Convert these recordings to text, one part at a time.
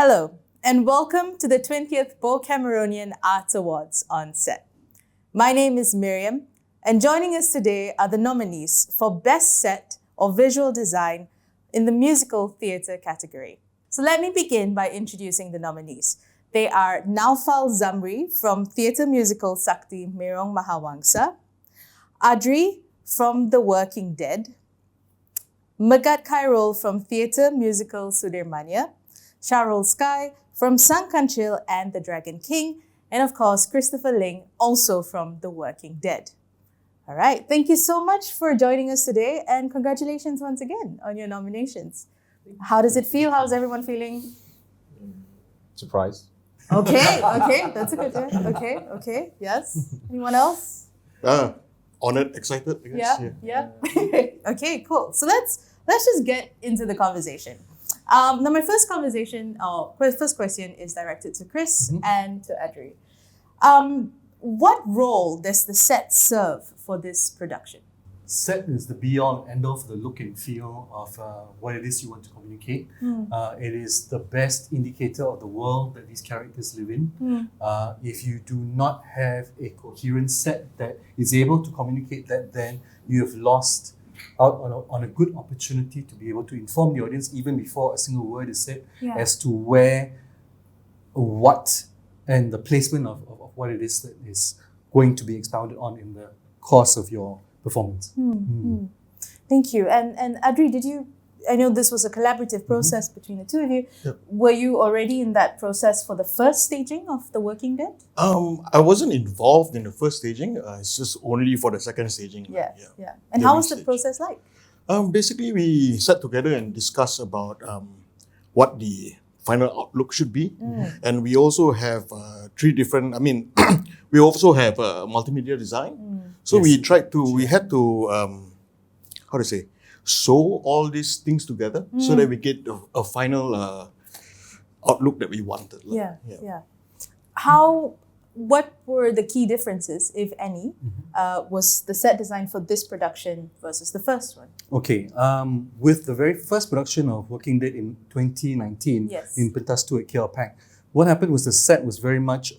Hello, and welcome to the 20th Bo Cameronian Arts Awards on set. My name is Miriam, and joining us today are the nominees for Best Set or Visual Design in the Musical Theatre category. So let me begin by introducing the nominees. They are Nawfal Zamri from Teater Muzikal Sakti, Merong, Mahawangsa, Adry from The Working Dead, Megat Khairul from Teater Muzikal Sudirmania, Shahrul Skye from Kancil The Dragon King, and of course, Christopher Ling, also from The Working Dead. All right, thank you so much for joining us today, and congratulations once again on your nominations. How does it feel? How's everyone feeling? Surprised. Okay, that's a good one. Okay, yes. Anyone else? Honored, excited, I guess. Yeah. Okay, cool. So let's just get into the conversation. Now, my first question is directed to Chris and to Adry. What role does the set serve for this production? Set is the be-all and end-all for the look and feel of what it is you want to communicate. It is the best indicator of the world that these characters live in. If you do not have a coherent set that is able to communicate that, then you have lost out on a good opportunity to be able to inform the audience even before a single word is said as to where, what, and the placement of what it is that is going to be expounded on in the course of your performance. Thank you. And Adry, I know this was a collaborative process between the two of you. Yep. Were you already in that process for the first staging of The Working Dead? I wasn't involved in the first staging. It's just only for the second staging. Yeah. And how was the process like? Basically, we sat together and discussed about what the final outlook should be. And we also have three different, we also have multimedia design. So we had to, sew all these things together so that we get a final outlook that we wanted. What were the key differences, if any, was the set design for this production versus the first one? Okay, with the very first production of Working Dead in 2019 in Pentas 2 at KL Pack, what happened was the set was very much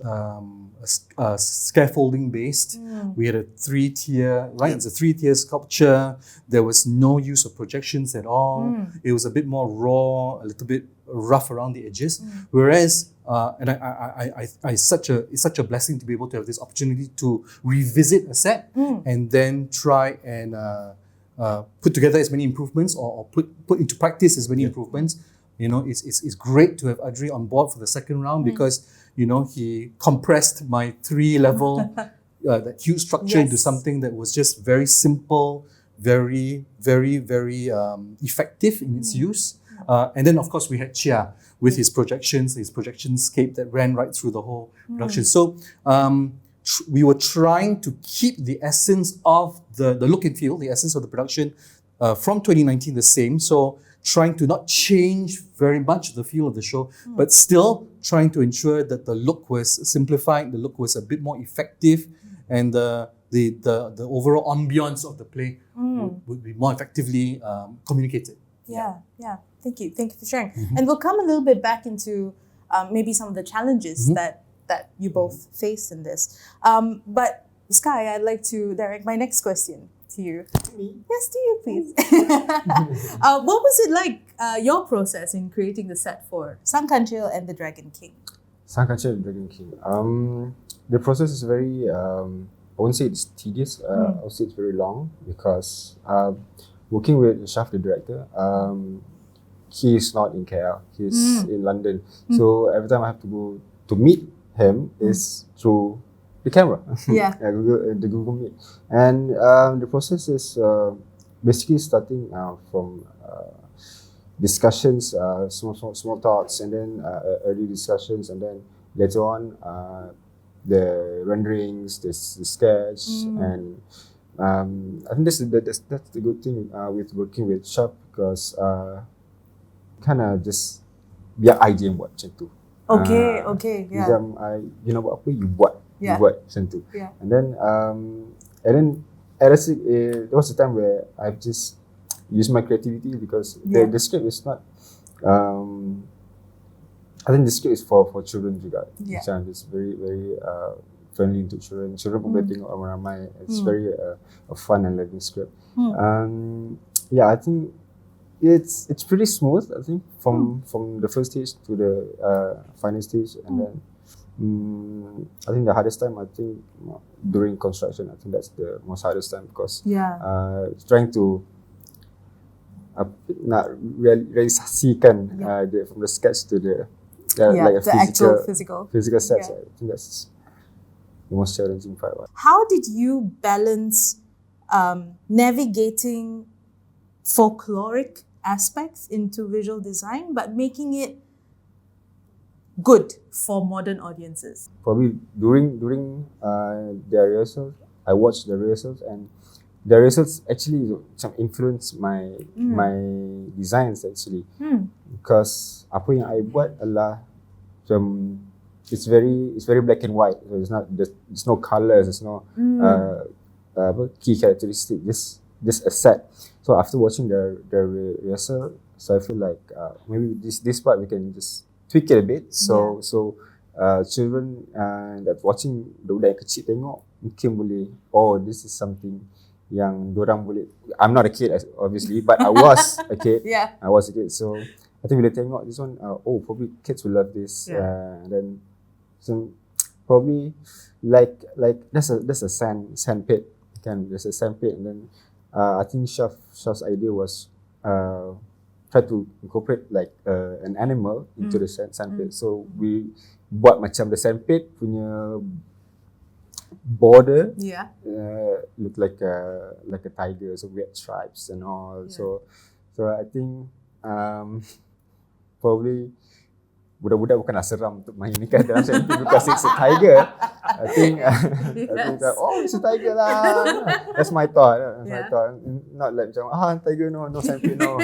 scaffolding based. We had a three-tier, It's a three-tier sculpture. There was no use of projections at all. It was a bit more raw, a little bit rough around the edges. Whereas, it's such a blessing to be able to have this opportunity to revisit a set and then try and put together as many improvements or put into practice as many improvements. You know, it's great to have Adry on board for the second round because, he compressed my 3-level, that huge structure into something that was just very simple, very, very, very effective in its use. And then, of course, we had Chia with his projectionscape that ran right through the whole production. So we were trying to keep the essence of the look and feel, the essence of the production from 2019 the same. So trying to not change very much the feel of the show, but still trying to ensure that the look was simplified, the look was a bit more effective, and the overall ambience of the play would be more effectively communicated. Yeah. Thank you for sharing. And we'll come a little bit back into maybe some of the challenges that you both face in this. But Skye, I'd like to direct my next question to you. Me? Yes, to you, please. What was it like, your process in creating the set for Kancil and The Dragon King? Kancil The Dragon King. The process is very, I won't say it's tedious, I would say it's very long because working with Shaf, the director, he's not in KL, he's in London. So every time I have to go to meet him is through the camera, the Google Meet. And the process is basically starting from discussions, small thoughts, and then early discussions, and then later on the renderings, the sketch, and I think that's the good thing with working with Shaf because kind of just biar idea buat macam tu. Okay. Macam you know buat apa, you buat macam tu. And then there was a time where I've just used my creativity because the script is not I think the script is for children juga. Yeah. Macam it's very friendly to children. Children pun boleh tengok ramai-ramai. It's very a fun and loving script. Yeah, I think it's pretty smooth. I think from the first stage to the final stage, and then I think the hardest time, I think during construction. I think that's the most hardest time because trying to nak realisasikan from the sketch to the like a the actual physical sets. I think that's the most challenging part. How did you balance navigating folkloric aspects into visual design but making it good for modern audiences? Probably during the rehearsals, I watched the rehearsals, and the rehearsals actually influence my designs actually, because apa yang I buat adalah it's very black and white. So there's no colors, there's no key characteristic. Just a set. So after watching the rehearsal, so I feel like maybe this part we can just tweak it a bit. So children that watching, budak yang kecil tengok mungkin boleh, this is something yang dorang boleh. I'm not a kid obviously, but I was a kid. I was a kid, so I think bila tengok this one, probably kids will love this. And then so probably like there's a sand pit. There's a sand pit, and then I think Shaf's idea was try to incorporate like an animal into the sand pit. So we buat macam the sand pit punya border look like a tiger, so we had stripes and all. So I think probably budak-budak bukan nak seram untuk main ni kan dalam sand pit because it's a tiger. I think it's a tiger lah. That's my thought. Not like macam tiger no sand pit no.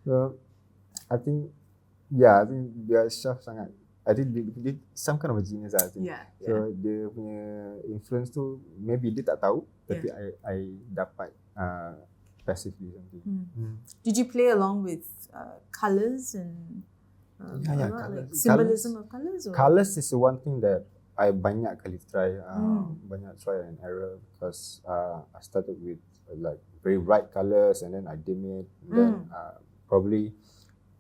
So I think dia Shaf sangat, I think dia some kind of a genius I think. So dia punya influence tu maybe dia tak tahu, tapi I dapat passively something. Did you play along with colours and like symbolism of colours? Or? Colours is one thing that I banyak kali try, banyak try and error, because I started with like very bright colours and then I dim it. And then probably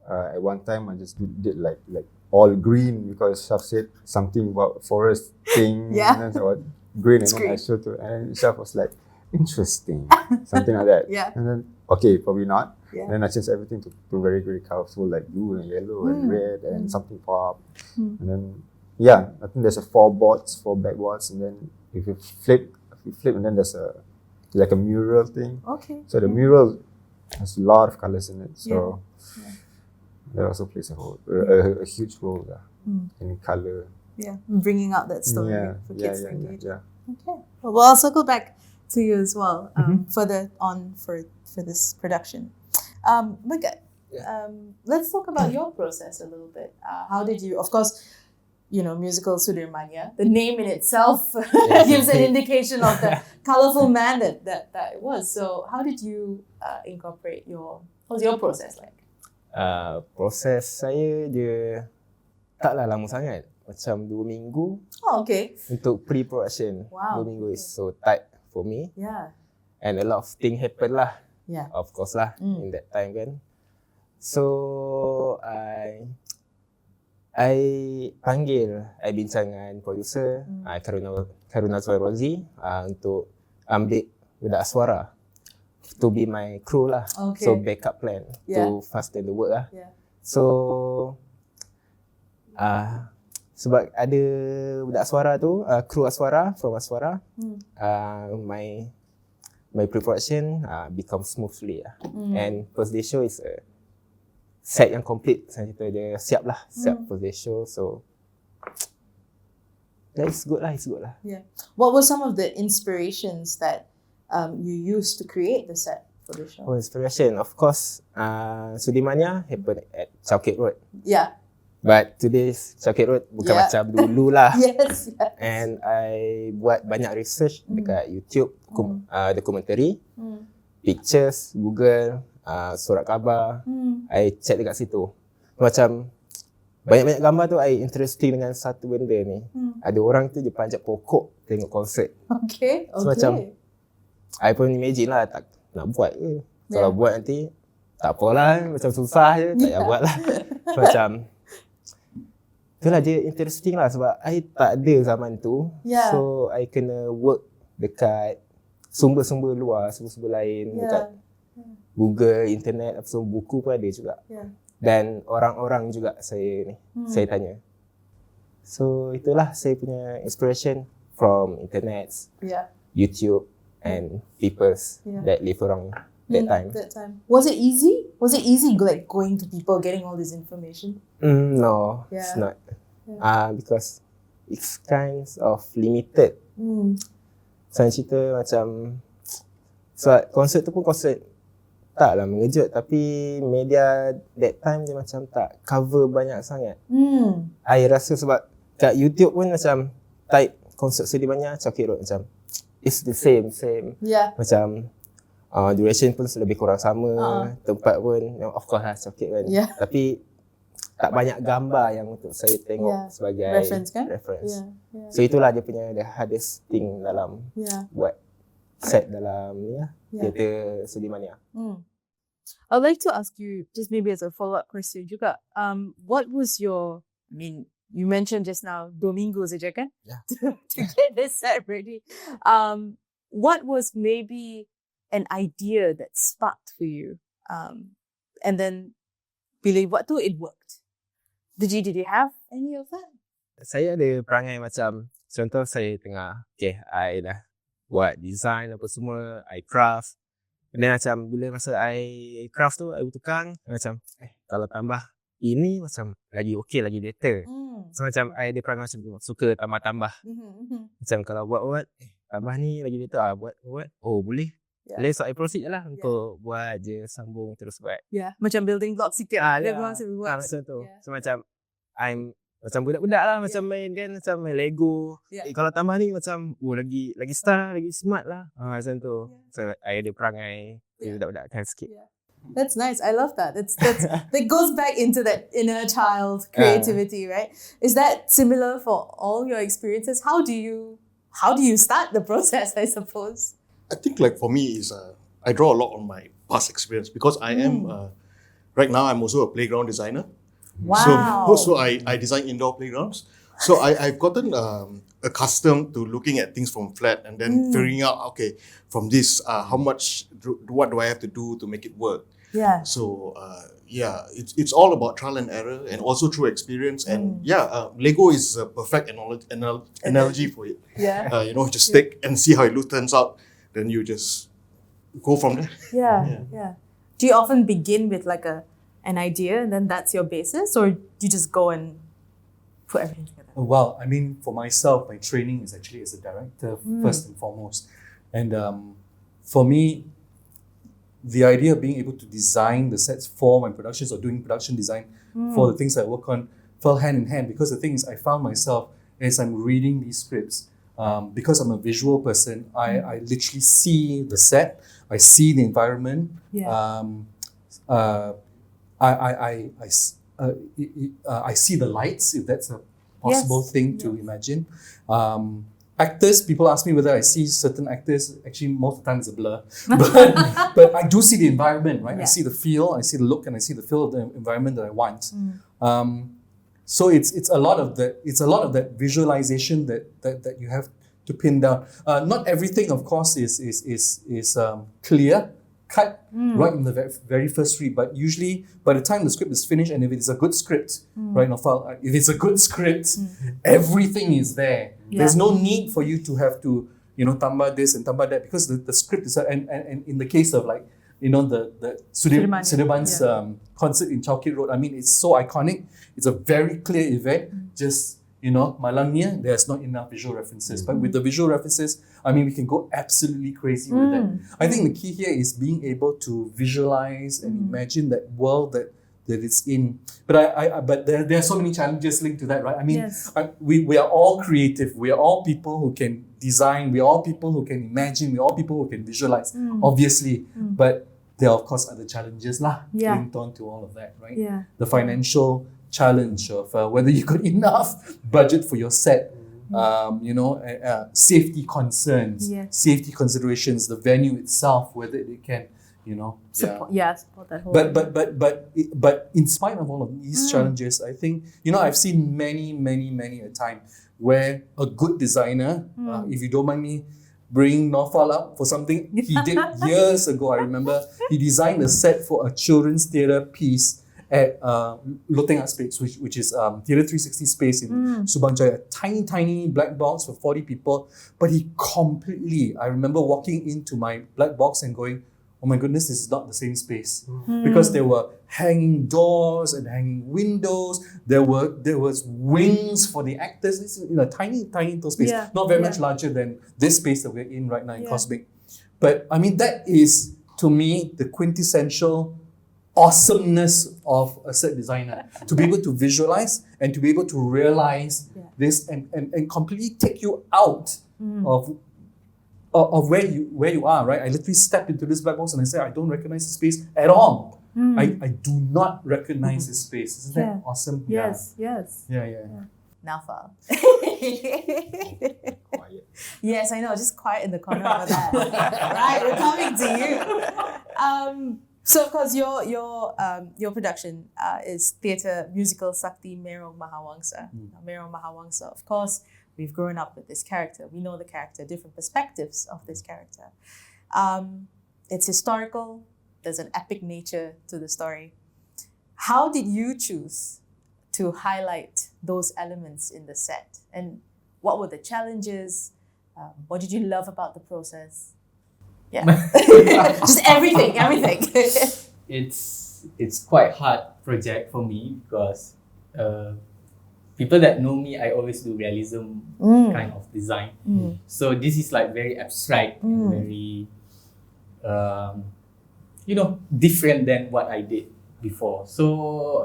at one time I just did like all green because Shaf said something about forest thing. And then so green, and then I showed to, and Shaf was like, interesting, something like that. And then okay, probably not. And then I changed everything to very very colorful, like blue and yellow and red and something pop. And then I think there's 4 backboards, and then if you flip, and then there's like a mural thing. So the mural has a lot of colors in it. So that also plays a huge role in color. Bringing out that story for kids to engage. Okay. Well, I'll circle back to you as well further on for this production. Megat, let's talk about your process a little bit. How did you, of course, Musical Sudirmania, the name in itself gives an indication of the colourful man that it was. So how did you incorporate what was your process like? Proses saya dia taklah lama sangat, macam 2 minggu. Untuk pre-production. 2 minggu is so tight for me. And a lot of things happen lah. Of course lah, in that time kan. So I bincang dengan producer Khairul untuk ambil budak suara to be my crew lah. So backup plan to fasten the work lah. So sebab ada budak suara tu, crew Aswara from Aswara, my pre-production become smoothly lah. And first day show is a set yang complete. Saya cerita dia siap first day show. So it's good lah. What were some of the inspirations that you used to create the set for the show? Inspiration, of course, Sudirmania happened at Chowkit Road. But today's Chowkit Road bukan macam dulu lah. And I buat banyak research dekat YouTube, dokumentari, pictures, Google, surat khabar. I check dekat situ. Macam banyak-banyak gambar tu I interesting dengan satu benda ni. Ada orang tu je panjat pokok tengok konsert. Okay. So macam I pun imagine lah tak nak buat ke. Kalau buat nanti tak apalah, macam susah je, tak payah buat lah. So, macam itulah dia interesting lah sebab I tak ada zaman tu. So I kena work dekat sumber-sumber luar, sumber-sumber lain dekat Google, internet, apa semua, buku pun ada juga. Dan orang-orang juga saya tanya. So itulah saya punya inspiration from internet, YouTube and peoples that live around that time. Was it easy? Was it easy like going to people, getting all this information? No, it's not. Because it's kind of limited. Saya cerita macam sebab konsert tu pun konsert taklah mengejut, tapi media that time dia macam tak cover banyak sangat. I rasa sebab kat YouTube pun macam type konsert Sudirmania, Chocolate Road macam it's the same. Macam duration pun lebih kurang sama, tempat pun of course lah Chocolate kan. Tapi tak banyak gambar yang untuk saya tengok sebagai reference. So itulah dia punya the hardest thing dalam buat set dalam Teater Sudirmania. I'd like to ask you, just maybe as a follow-up question juga, what was your, I mean, you mentioned just now, Domingo saja kan? To get this set ready. What was maybe an idea that sparked for you? And then, bila buat tu, it worked. Did you have any of that? Saya ada perangai macam, contoh saya tengah, I dah buat design apa semua, I craft. Dan macam bila masa I craft tu, I tukang macam kalau tambah ini macam lagi okey, lagi better. So macam I ada perangai macam tu, suka tambah-tambah. Macam kalau buat tambah ni lagi better, buat. Oh boleh. Boleh, so I proceed je lah untuk buat je, sambung terus buat. Macam building blocks sikit. Macam tu. So macam I'm macam budak-budak lah, macam main kan, macam main Lego. Kalau tambah ni macam lagi star, lagi smart lah. Macam tu. So I ada perangai budak-budak kan sikit. That's nice. I love that. That goes back into that inner child creativity, right? Is that similar for all your experiences? How do you start the process, I suppose? I think like for me is I draw a lot on my past experience because I am right now I'm also a playground designer. Wow. So I design indoor playgrounds. So I've gotten accustomed to looking at things from flat and then figuring out, okay, from this, what do I have to do to make it work? So it's all about trial and error and also through experience. And Lego is a perfect analogy for it. Just take and see how it turns out. Then you just go from there. Do you often begin with like an idea and then that's your basis, or you just go and put everything together? Well, I mean, for myself, my training is actually as a director first and foremost. And for me, the idea of being able to design the sets for my productions or doing production design for the things I work on fell hand in hand, because the thing is I found myself as I'm reading these scripts, because I'm a visual person, I literally see the set, I see the environment, I see the lights, if that's a possible thing to imagine. Actors, people ask me whether I see certain actors. Actually, most of the time it's a blur. But I do see the environment, right? I see the feel, I see the look, and I see the feel of the environment that I want. So it's a lot of that visualization that you have to pin down. Not everything, of course, is clear cut right in the very first read, but usually by the time the script is finished, and if it's a good script, right, Nawfal, if it's a good script, everything is there. There's no need for you to have to, tamba this and tamba that, because the script is, and in the case of like, the Sudirman's concert in Chocolate Road, I mean, it's so iconic. It's a very clear event. Just, malangnya, there's not enough visual references. But with the visual references, I mean, we can go absolutely crazy with that. I think the key here is being able to visualize and imagine that world that it's in. But there are so many challenges linked to that, right? I mean, we are all creative. We are all people who can design. We are all people who can imagine. We are all people who can visualize, obviously. But there are, of course, other challenges linked on to all of that, right? The financial challenge of whether you got enough budget for your set. Safety concerns, safety considerations, the venue itself, whether it can, Support that whole. But in spite of all of these challenges, I think I've seen many a time where a good designer, if you don't mind me bringing Nawfal up for something he did years ago. I remember he designed a set for a children's theatre piece at Loteng Art Space, which is Theater 360 space in Subang Jaya, a tiny black box for 40 people. But he completely, I remember walking into my black box and going, oh my goodness, this is not the same space. Because there were hanging doors and hanging windows. There was wings for the actors. It's in a tiny little space, not very much larger than this space that we're in right now in Cosmic. But I mean, that is to me the quintessential awesomeness of a set designer, to be able to visualize and to be able to realize this and completely take you out of where you are, right? I literally stepped into this black box and I said, I don't recognize the space at all. I do not recognize this space. Isn't that awesome? Yes. Yeah. Nawfal. Quiet. Yes, I know. Just quiet in the corner over there. Right, we're coming to you. So, of course, your production is Teater Muzikal Sakti Merong Mahawangsa. Now, Merong Mahawangsa, of course, we've grown up with this character. We know the character, different perspectives of this character. It's historical. There's an epic nature to the story. How did you choose to highlight those elements in the set? And what were the challenges? What did you love about the process? Yeah, just everything. It's quite hard project for me because people that know me, I always do realism kind of design. So this is like very abstract and very different than what I did before. So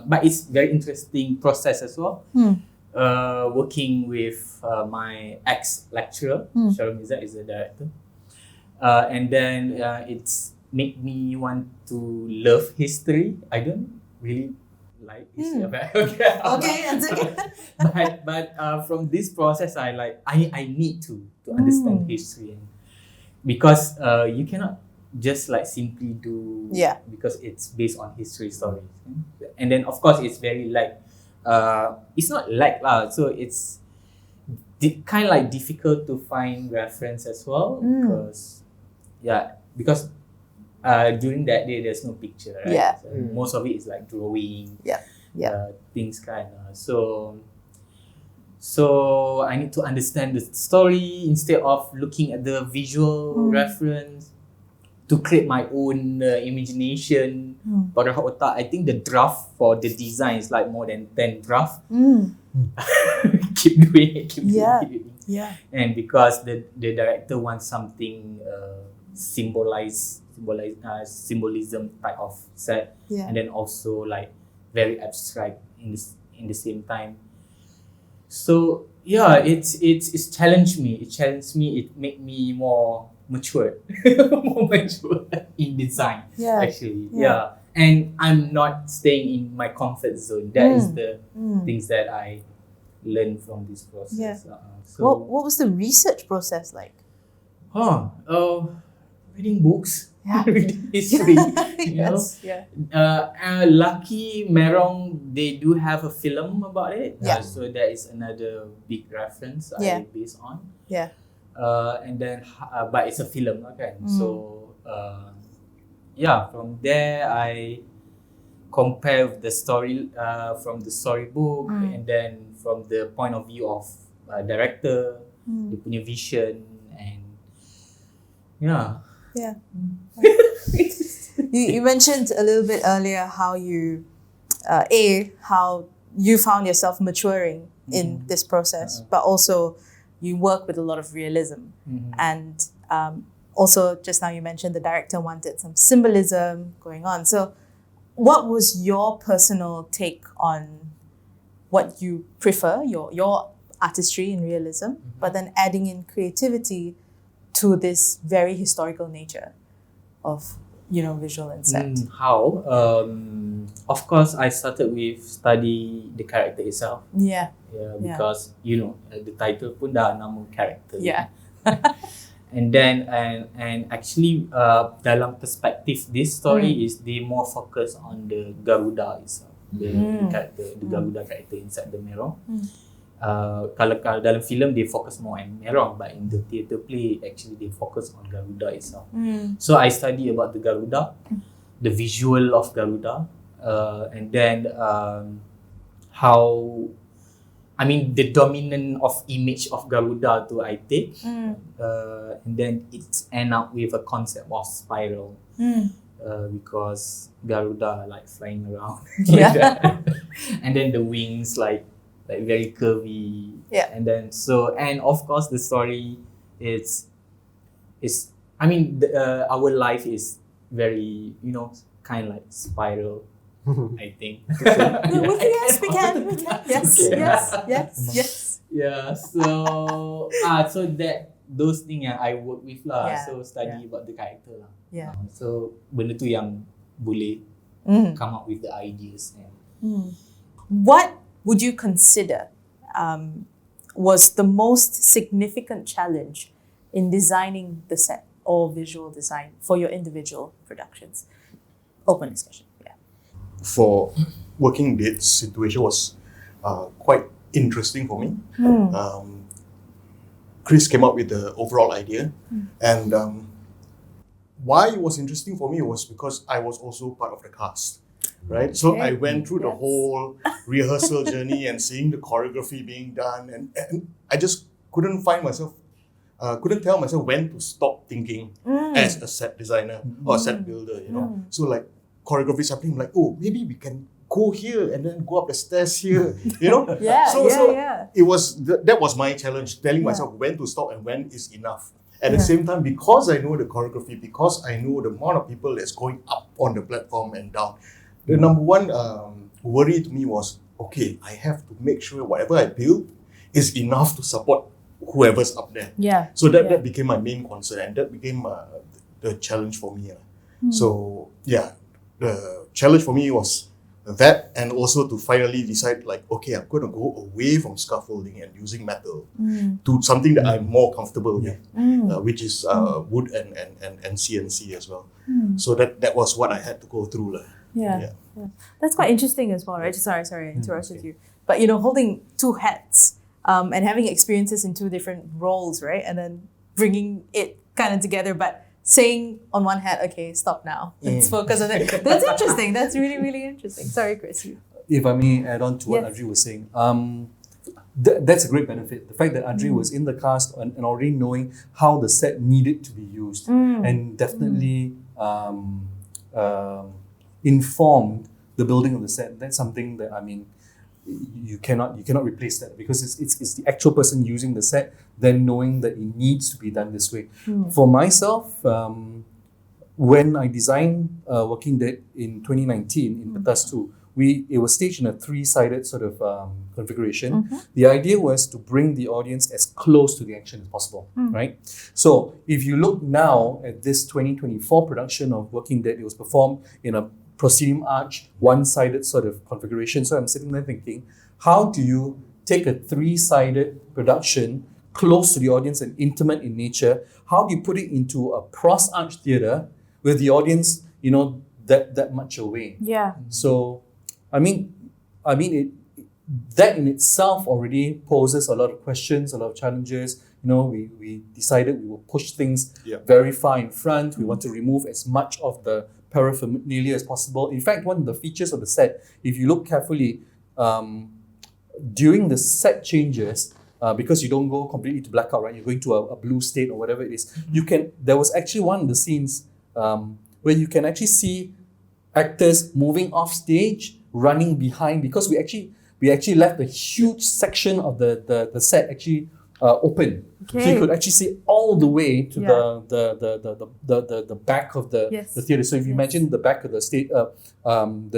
but it's very interesting process as well. Working with my ex-lecturer, Shahrul Skye is the director. And then it's made me want to love history. I don't really like history, but Okay, that's okay. but from this process, I need to understand history, and because you cannot just like simply do because it's based on history stories, and then of course it's very like it's not like so it's kind of like difficult to find reference as well because during that day there's no picture, right? So most of it is like drawing, things kind of. So I need to understand the story instead of looking at the visual reference to create my own imagination. I think the draft for the design is like more than 10 drafts. keep doing it. And because the director wants something symbolism type of set, and then also like very abstract in the same time. So it's challenged me. It made me more mature, in design. Actually, and I'm not staying in my comfort zone. That is the things that I learned from this process. What was the research process like? Reading books, reading history. Lucky Merong, they do have a film about it. So that is another big reference I based on. And then, but it's a film, okay. So, from there I compare with the story from the storybook, and then from the point of view of director, the punya vision, and You mentioned a little bit earlier how you found yourself maturing in this process, but also you work with a lot of realism. And also just now you mentioned the director wanted some symbolism going on. So what was your personal take on what you prefer, your artistry and realism, but then adding in creativity to this very historical nature of visual and set? How? Of course, I started with study the character itself. Yeah. Because the title pun dah nama character. Yeah. And then and actually dalam perspective this story is they more focus on the Garuda itself, the character, the Garuda character inside the Merong. Kalau dalam filem they focus more on Merong, but in the theatre play actually they focus on Garuda itself. So I study about the Garuda, the visual of Garuda, and then how, I mean, the dominant of image of Garuda to I take, and then it's end up with a concept of spiral, because Garuda like flying around, and then the wings like very curvy, and then and of course the story is I mean our life is very kind of like spiral. I think. Yes, we can. Yes. Yeah. So that those things yang I work with lah. Yeah, So study about the character lah. Yeah. So benda tu yang boleh come up with the ideas and. What would you consider was the most significant challenge in designing the set or visual design for your individual productions? Open discussion. For working dates, situation was quite interesting for me. Chris came up with the overall idea, and why it was interesting for me was because I was also part of the cast, right? So I went through the whole rehearsal journey and seeing the choreography being done, and I just couldn't tell myself when to stop thinking as a set designer or a set builder, So like choreography is happening, like, oh, maybe we can go here and then go up the stairs here, It was that was my challenge, telling myself when to stop and when is enough. At the same time, because I know the choreography, because I know the amount of people that's going up on the platform and down, the number one worry to me was, okay, I have to make sure whatever I build is enough to support whoever's up there. So that became my main concern, and that became the challenge for me. So the challenge for me was that, and also to finally decide, like, okay, I'm going to go away from scaffolding and using metal to something that I'm more comfortable with, which is wood and CNC as well. So that was what I had to go through. That's quite interesting as well, right? Sorry, I interrupted you. But holding two hats and having experiences in two different roles, right? And then bringing it kind of together, but saying on one hand, okay, stop now. Let's focus on it. That's interesting. That's really, really interesting. Sorry, Chris. If I may add on to what Adry was saying, that's a great benefit. The fact that Adry was in the cast and already knowing how the set needed to be used, and definitely informed the building of the set. That's something that, I mean, you cannot replace that, because it's the actual person using the set then knowing that it needs to be done this way. For myself, when I designed Working Dead in 2019 in Petas 2, it was staged in a 3-sided sort of configuration. The idea was to bring the audience as close to the action as possible, right? So if you look now at this 2024 production of Working Dead, it was performed in a proscenium arch, 1-sided sort of configuration. So I'm sitting there thinking, how do you take a 3-sided production close to the audience and intimate in nature? How do you put it into a pros arch theatre with the audience, that much away? So, I mean, that in itself already poses a lot of questions, a lot of challenges. We decided we will push things very far in front. We want to remove as much of the paraphernalia as possible. In fact, one of the features of the set, if you look carefully, during the set changes, because you don't go completely to blackout, right? You're going to a blue state or whatever it is. There was actually one of the scenes where you can actually see actors moving off stage, running behind, because we actually left a huge section of the set actually open. So Okay. you could actually see all the way to Yeah. the back of the theatre. So if you Yes. imagine the back of the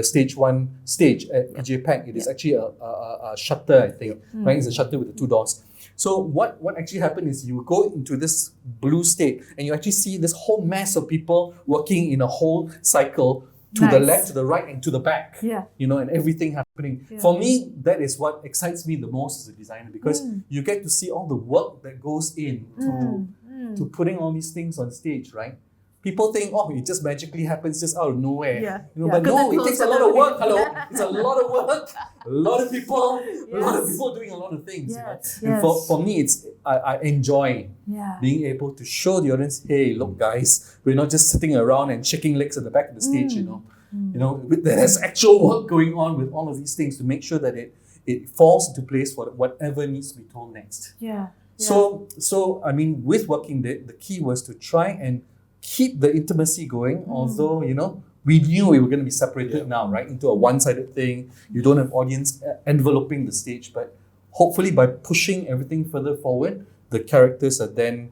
stage one stage at PJ Pack, it is actually a shutter, I think, right? It's a shutter with the two doors. So what actually happened is you go into this blue state and you actually see this whole mass of people working in a whole cycle to the Nice. left, to the right, and to the back. Yeah. You know, and everything happening. Yeah. For me, that is what excites me the most as a designer, because you get to see all the work that goes in to putting all these things on stage, right? People think, oh, it just magically happens just out of nowhere. Yeah. You know, Yeah. but 'Cause no, the it takes a clothes lot of are work. looking- Hello, it's a lot of work, a lot of people, a lot of people doing a lot of things. You know? Yes, And yes. for me, it's I enjoy Yeah. being able to show the audience, hey, look, guys, we're not just sitting around and shaking legs at the back of the stage. You know, there's actual work going on with all of these things to make sure that it falls into place for whatever needs to be told next. Yeah. So I mean, with working there, the key was to try and keep the intimacy going, although, you know, we knew we were going to be separated now, right, into a one-sided thing. You don't have audience enveloping the stage, but hopefully by pushing everything further forward, the characters are then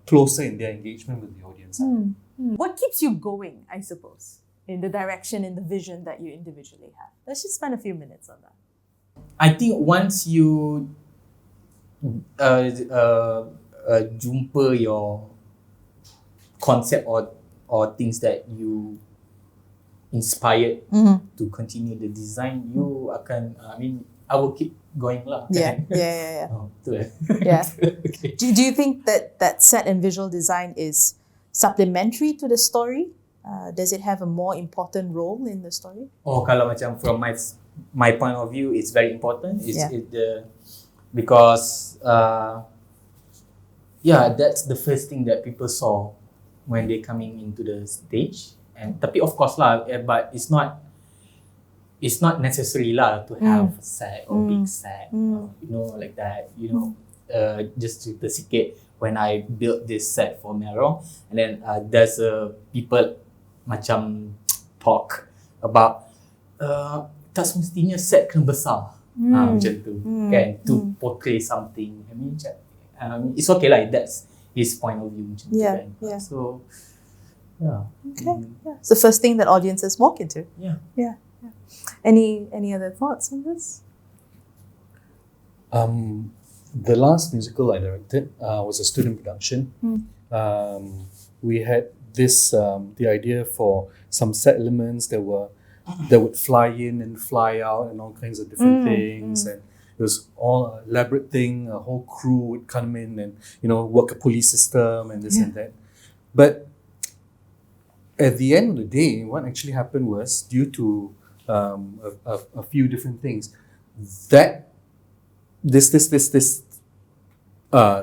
closer in their engagement with the audience. What keeps you going, I suppose, in the direction, in the vision that you individually have? Let's just spend a few minutes on that. I think once you jumpa your concept or things that you inspired to continue the design, you akan, I will keep going lah. Yeah. Yeah. Oh, betul. Yeah. Okay. Do you think that set and visual design is supplementary to the story? Does it have a more important role in the story? Oh, kalau macam from my point of view, it's very important. Yeah. Because that's the first thing that people saw when they coming into the stage. And tapi of course lah, but it's not necessary lah to have a set or big set, you know, like that. You know, just cerita sikit, when I built this set for Merong, and then there's people macam talk about tak semestinya set kena besar, macam tu kan, to portray something. I mean, it's okay lah, that's his point of view macam tu Yeah, kan. yeah. So yeah. Okay. Yeah. It's the first thing that audiences walk into. Yeah. Yeah. Any other thoughts on this? The last musical I directed was a student production. We had this the idea for some set elements that would fly in and fly out and all kinds of different things, and it was all an elaborate thing. A whole crew would come in and, you know, work a police system and this and that. But at the end of the day, what actually happened was, due to a few different things, that this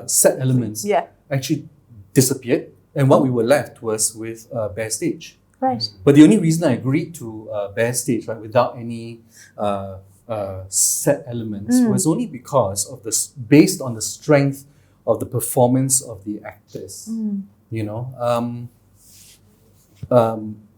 set elements actually disappeared, and what we were left was with a bare stage. Right. But the only reason I agreed to bare stage, right, without any set elements, was only because of based on the strength of the performance of the actors. You know,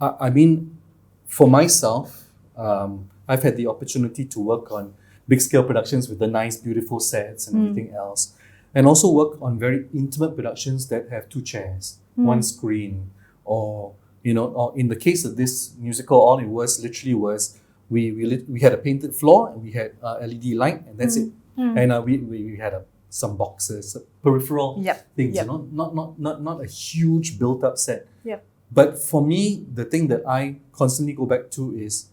I mean, for myself, I've had the opportunity to work on big scale productions with the nice, beautiful sets and everything else, and also work on very intimate productions that have two chairs, one screen, or, you know, or in the case of this musical, all it was literally was we had a painted floor and we had LED light, and that's it. And we had some boxes, peripheral things, you know, not a huge built up set. Yep. But for me, the thing that I constantly go back to is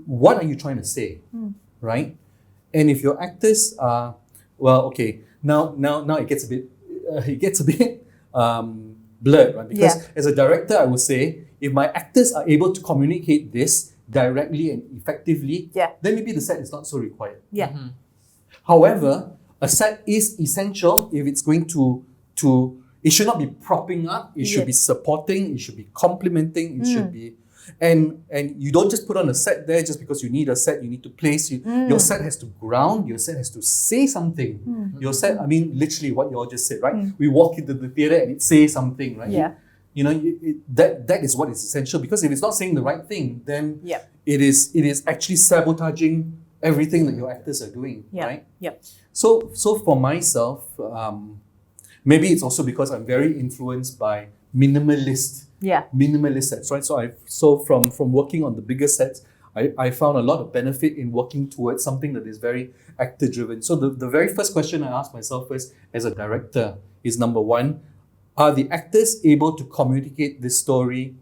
what are you trying to say, right? And if your actors are, well, okay, now it gets a bit blurred, right? Because as a director, I would say, if my actors are able to communicate this directly and effectively, then maybe the set is not so required. Yeah. However, a set is essential if it's going to it should not be propping up, it should be supporting, it should be complementing, it should be, and you don't just put on a set there just because you need a set, you need to place, your set has to ground, your set has to say something. Your set, I mean, literally what you all just said, right? We walk into the theatre and it says something, right? Yeah. You know, that is what is essential, because if it's not saying the right thing, then it is actually sabotaging everything that your actors are doing, Yeah. right? Yep. So for myself, maybe it's also because I'm very influenced by minimalist sets, right? So from working on the bigger sets, I found a lot of benefit in working towards something that is very actor driven. So the very first question I asked myself first as a director is, number one, are the actors able to communicate this story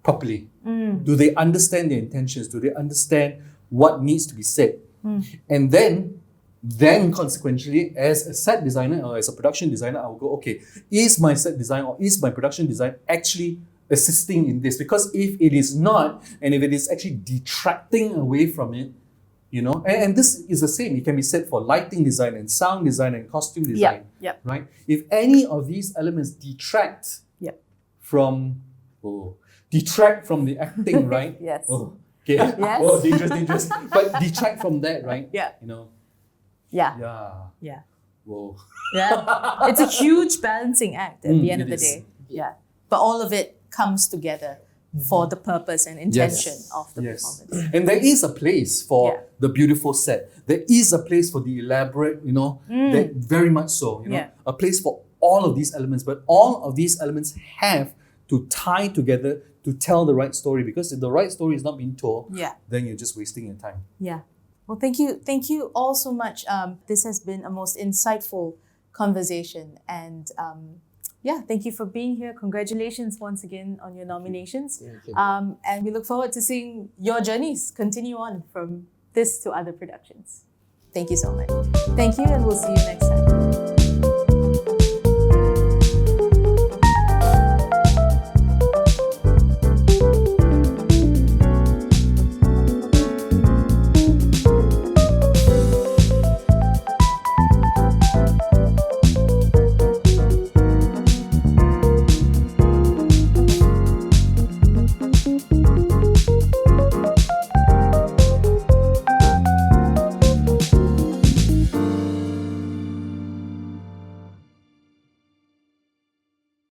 properly? Do they understand their intentions? Do they understand what needs to be said? And then consequentially, as a set designer or as a production designer, I will go, okay, is my set design or is my production design actually assisting in this? Because if it is not, and if it is actually detracting away from it, you know, and this is the same, it can be said for lighting design and sound design and costume design, right? If any of these elements detract from the acting, right? Yes. Oh, okay. Yes. Oh, dangerous. But detract from that, right? Yeah. You know. Yeah. Yeah. Yeah. Whoa. Yeah. It's a huge balancing act at the end of it the is. day. Yeah. But all of it comes together for the purpose and intention of the performance. And there is a place for Yeah. the beautiful set. There is a place for the elaborate, you know, that very much so, you know, Yeah. a place for all of these elements. But all of these elements have to tie together to tell the right story, because if the right story is not being told, then you're just wasting your time. Yeah. Well, thank you all so much. This has been a most insightful conversation, and thank you for being here. Congratulations once again on your nominations. And we look forward to seeing your journeys continue on from this to other productions. Thank you so much. Thank you, and we'll see you next time.